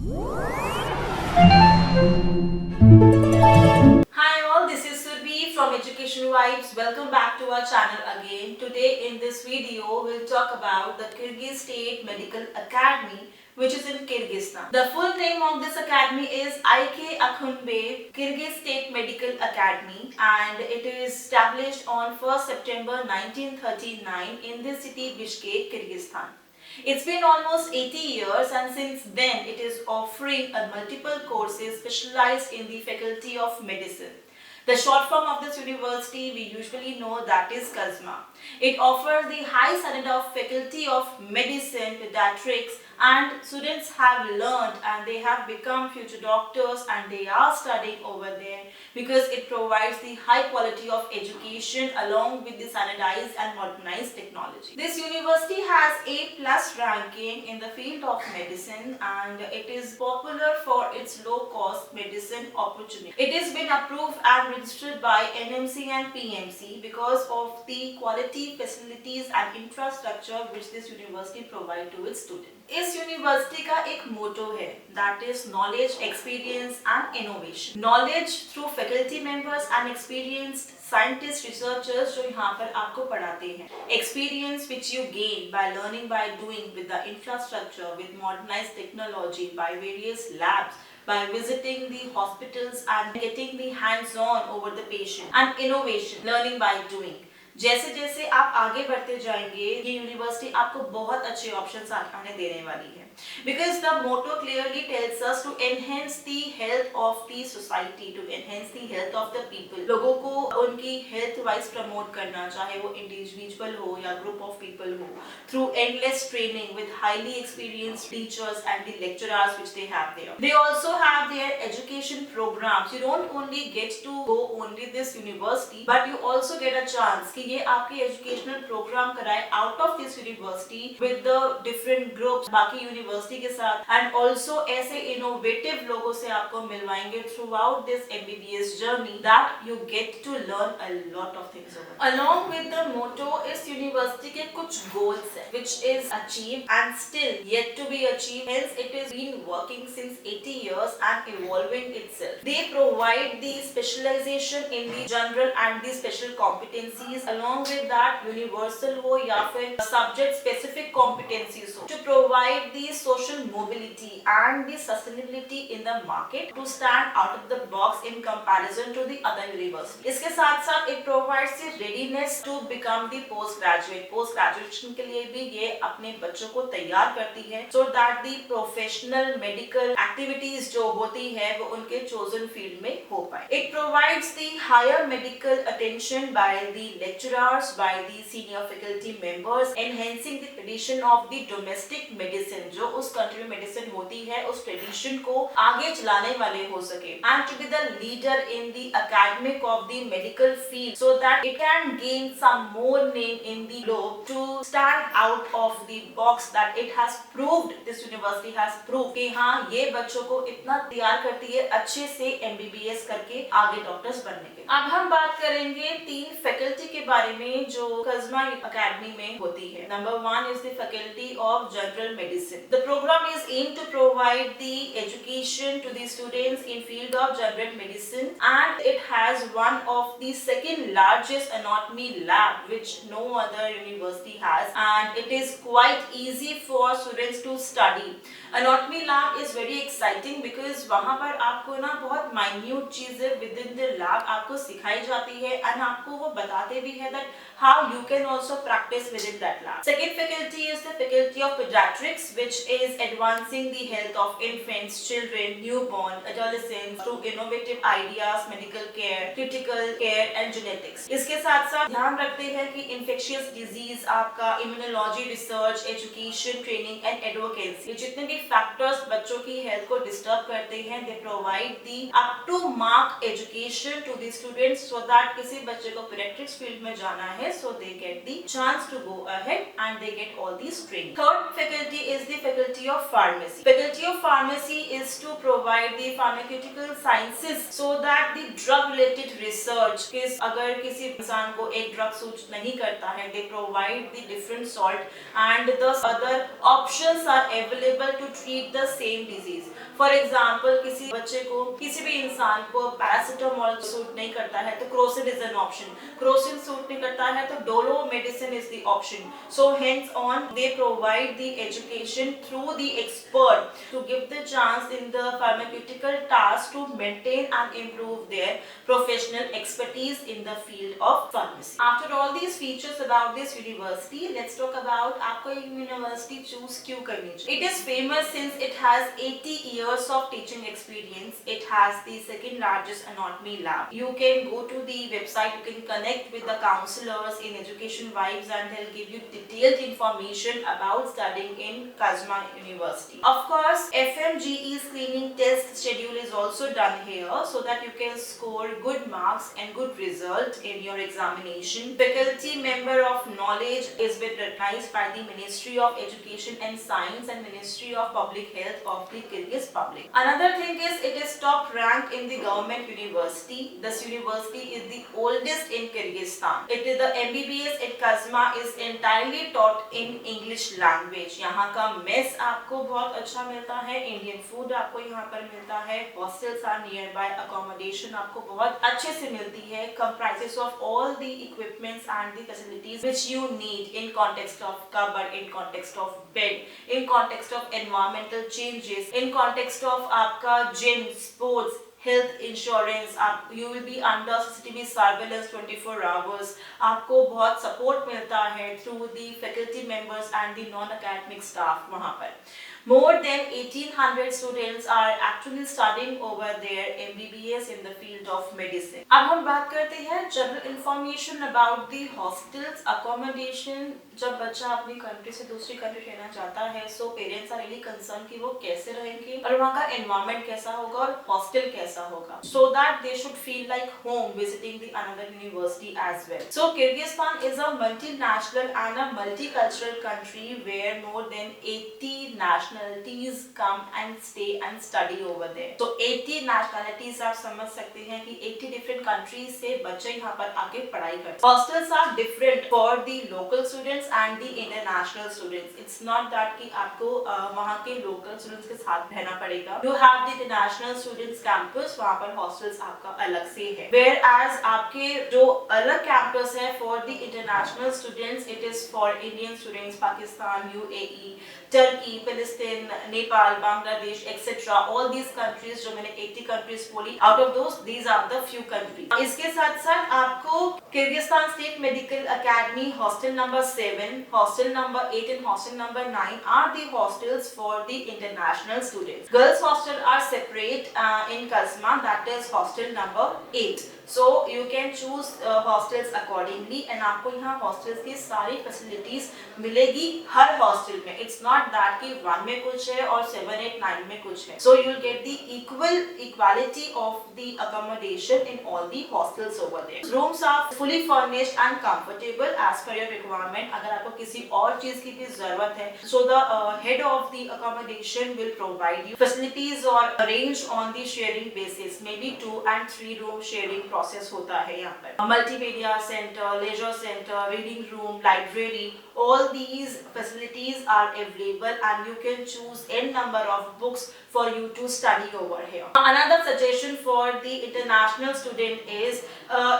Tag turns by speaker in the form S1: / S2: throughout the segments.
S1: Hi all, this is Surbhi from Education Vibes. Welcome back to our channel again. Today in this video, we'll talk about the Kyrgyz State Medical Academy, which is in Kyrgyzstan. The full name of this academy is IK Akhunbey Kyrgyz State Medical Academy, and it is established on 1st September 1939 in the city Bishkek, Kyrgyzstan. It's been almost 80 years, and since then it is offering a multiple courses specialized in the faculty of medicine. The short form of this university we usually know that is KAZMA. It offers the high standard of faculty of medicine, pediatrics, and students have learned and they have become future doctors and they are studying over there because it provides the high quality of education along with the standardized and modernized technology. This university has A+ ranking in the field of medicine, and it is popular for its low cost medicine opportunity. It has been approved and registered by NMC and PMC because of the quality, facilities and infrastructure which this university provide to its students. इस university का एक मोटो है that is knowledge, experience and innovation. Knowledge through faculty members and experienced scientist, researchers जो यहाँ पर आपको पढ़ाते हैं. Experience which you gain by learning by doing with the infrastructure with modernised technology by various labs, by visiting the hospitals and getting the hands on over the patient, and innovation, learning by doing. जैसे जैसे आप आगे बढ़ते जाएंगे ये university आपको बहुत अच्छे ऑप्शंस आने देने वाली है, because the motto clearly tells us to enhance the health of the society, to enhance the health of the people. लोगों को उनकी health wise promote करना, चाहे वो individual हो या group of people हो, through endless training with highly experienced teachers and the lecturers which they have there. They also have their education programs. You don't only get to go only this university, but you also get a chance कि ये आपके educational program कराए out of this university with the different groups बाकी university के साथ, and also ऐसे innovative लोगों से आपको मिलवाएंगे throughout this MBBS journey that you get to learn a lot of things over. Along with the motto, इस university के कुछ गोल्स है which is achieved and still yet to be achieved, hence it has been working since 80 years and evolving itself. They provide the specialization in the general and the special competencies. Along with that, universal हो या फिर subject specific competencies हो, to provide the social mobility and the sustainability in the market to stand out of the box in comparison to the other universities. इसके साथ साथ it provides the readiness to become the postgraduate. Post graduation के लिए भी ये अपने बच्चों को तैयार करती है so that the professional medical activities जो होती है वो उनके chosen field में हो पाए. It provides the higher medical attention by the lecturers, by the senior faculty members, enhancing the tradition of the domestic medicine. जो उस country में medicine होती है उस tradition को आगे चलाने वाले हो सके, and to be the leader in the academic of the medical field so that it can gain some more name in the globe to stand out of the box that it has proved, this university has proved कि हाँ ये बच्चों को इतना तैयार करती है अच्छे से MBBS करके आगे डॉक्टर्स बनने के. अब हम बात करेंगे 3 फैकल्टी के बारे में जो KAZMA Academy में होती है. Number 1 is the faculty of general medicine. The program is aimed to provide the education to the students in field of general medicine, and it has one of the second largest anatomy lab which no other university has, and it is quite easy for students to study. Anatomy lab is very exciting because वहाँ पर आपको ना बहुत minute चीजें within the lab आपको सिखाई जाती है, and आपको वो बताते भी है that how you can also practice within that lab. Second faculty is the faculty of pediatrics, which is advancing the health of infants, children, newborn, adolescents through innovative ideas, medical care, critical care and genetics. इसके साथ साथ ध्यान रखते हैं कि infectious disease, आपका immunology research, education, training and advocacy, ये जितने भी factors बच्चों की health को disturb करते हैं, they provide the up to mark education to the students so that किसी बच्चे को pediatrics field में जाना है, so they get the chance to go ahead and they get all these training. Third faculty is the faculty of pharmacy. Faculty of pharmacy is to provide the pharmaceutical sciences so that the drug related research, किस अगर किसी इंसान को एक drug suit नहीं करता है, they provide the different salt and the other options are available to treat the same disease. For example किसी बच्चे को, किसी भी इंसान को पैरासिटामोल सूट नहीं करता है तो Crocin is an option, Crocin suit नहीं करता है तो Dolo medicine is the option. So hence on they provide the education through the expert to give the chance in the pharmaceutical task to maintain and improve their professional expertise in the field of pharmacy. After all these features about this university, let's talk about आपको ये university choose क्यों करनी चाहिए. It is famous since it has 80 years of teaching experience. It has the second largest anatomy lab. You can go to the website, you can connect with the counselors in Education Vibes and they'll give you detailed information about studying in Kazma University. Of course, FMGE screening test schedule is also done here so that you can score good marks and good result in your examination. Faculty member of knowledge is been recognized by the Ministry of Education and Science and Ministry of Public Health of the Kyrgyz Republic. Another thing is it is top ranked in the government university. This university is the oldest in Kyrgyzstan. It is the MBBS at Kazma is entirely taught in English language. यहाँ का mess आपको बहुत अच्छा मिलता है, Indian food आपको यहाँ पर मिलता है, hostels are near by, accommodation आपको बहुत अच्छे से मिलती है, comprises of all the equipments and the facilities which you need in context of cupboard, in context of bed, in context of environmental changes, in context of आपका gym, sports, health insurance, आप you will be under CCTV surveillance 24 hours, आपको बहुत support मिलता है through the faculty members and the non academic staff वहाँ पर. More than 1800 students are actually studying over there MBBS in the field of medicine. अब हम बात करते हैं general information about the hostels accommodation. जब बच्चा अपनी कंट्री से दूसरी कंट्री रहना चाहता है so parents are really concern कि वो कैसे रहेंगे और वहाँ का एनवायरनमेंट कैसा होगा और हॉस्टल कैसा होगा, so that they should feel like home visiting the another university as well. So Kyrgyzstan is a multinational and a multicultural country where more than 80 nationalities come and stay and study over there. So 80 nationalities आप समझ सकते हैं कि 80 different countries से बच्चे यहाँ पर आके पढ़ाई करते हैं. Hostels are different for the local students and the international students. It's not that कि आपको वहाँ के local students के साथ रहना पड़ेगा. You have the international students campus, वहाँ पर hostels आपका अलग से है. Whereas आपके जो अलग campus है for the international students, it is for Indian students, Pakistan, UAE, Turkey, Palestine, Nepal, Bangladesh, etc. All these countries जो मैंने 80 countries बोली, out of those these are the few countries. इसके साथ साथ आपको Kyrgyzstan State Medical Academy hostel number 7, hostel number 8 and hostel number 9 are the hostels for the international students. Girls hostel are separate in Kazma, that is hostel number 8. So you can choose hostels accordingly and आपको यहाँ hostels की सारी facilities मिलेगी हर hostel में. It's not that कि 1 में कुछ है और 7, 8, 9 में कुछ है. So you'll get the equality of the accommodation in all the hostels over there. Rooms are fully furnished and comfortable as per your requirement. अगर आपको किसी और चीज की भी जरूरत है, so the head of the accommodation will provide you facilities or arrange on the sharing basis. Maybe 2 and 3 room sharing process होता है यहाँ पर. Multimedia center, leisure center, reading room, library, all these facilities are available and you can choose n number of books for you to study over here. Another suggestion for the international student is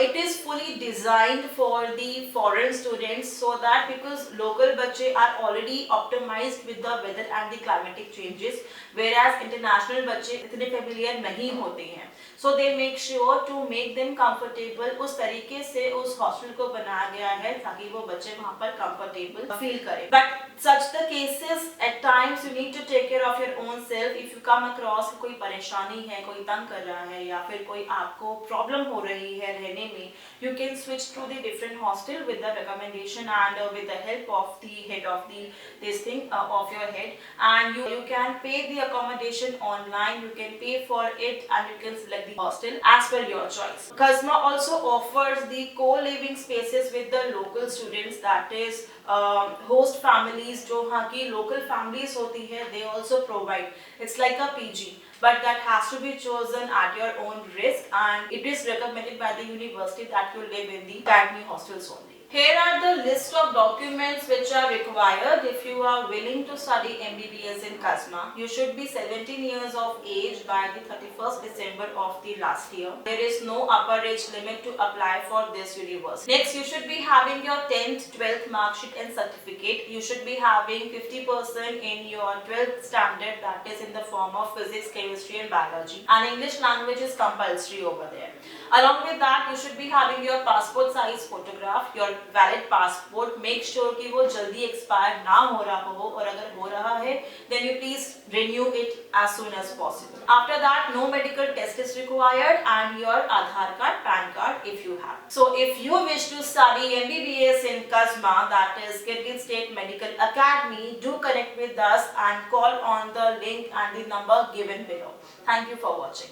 S1: it is fully designed for the foreign students so that because local बच्चे are already optimized with the weather and the climatic changes, whereas international बच्चे इतने familiar नहीं होते हैं. So they make sure to make them comfortable. उस तरीके से उस हॉस्टल को बनाया गया है ताकि वो बच्चे वहाँ पर comfortable feel करें. But such the cases at times you need to take care of your own self. If you come across कोई परेशानी है, कोई तंग कर रहा है या फिर कोई आपको problem हो रही है रहने में, you can switch to the different hostel with the recommendation and with the help of the head of the this thing of your head, and you can pay the accommodation online. You can pay for it and you can select the hostel as per your choice. Kazma also offers the co-living spaces with the local students, that is host families जो वहाँ की local families होती है, they also provide. It's like a PG, but that has to be chosen at your own risk and it is recommended by the university that you live in the academy hostels only. Here are the list of documents which are required if you are willing to study MBBS in Kasma. You should be 17 years of age by the 31st December of the last year. There is no upper age limit to apply for this university. Next, you should be having your 10th, 12th mark sheet and certificate. You should be having 50% in your 12th standard, that is in the form of physics, chemistry and biology. And English language is compulsory over there. Along with that, you should be having your passport size photograph, your valid passport. Make sure कि वो जल्दी expire ना हो रहा हो, और अगर हो रहा है then you please renew it as soon as possible. After that, no medical test is required and your Aadhaar card, PAN card if you have. So if you wish to study MBBS in Kasma, that is Kyrgyz State Medical Academy, do connect with us and call on the link and the number given below. Thank you for watching.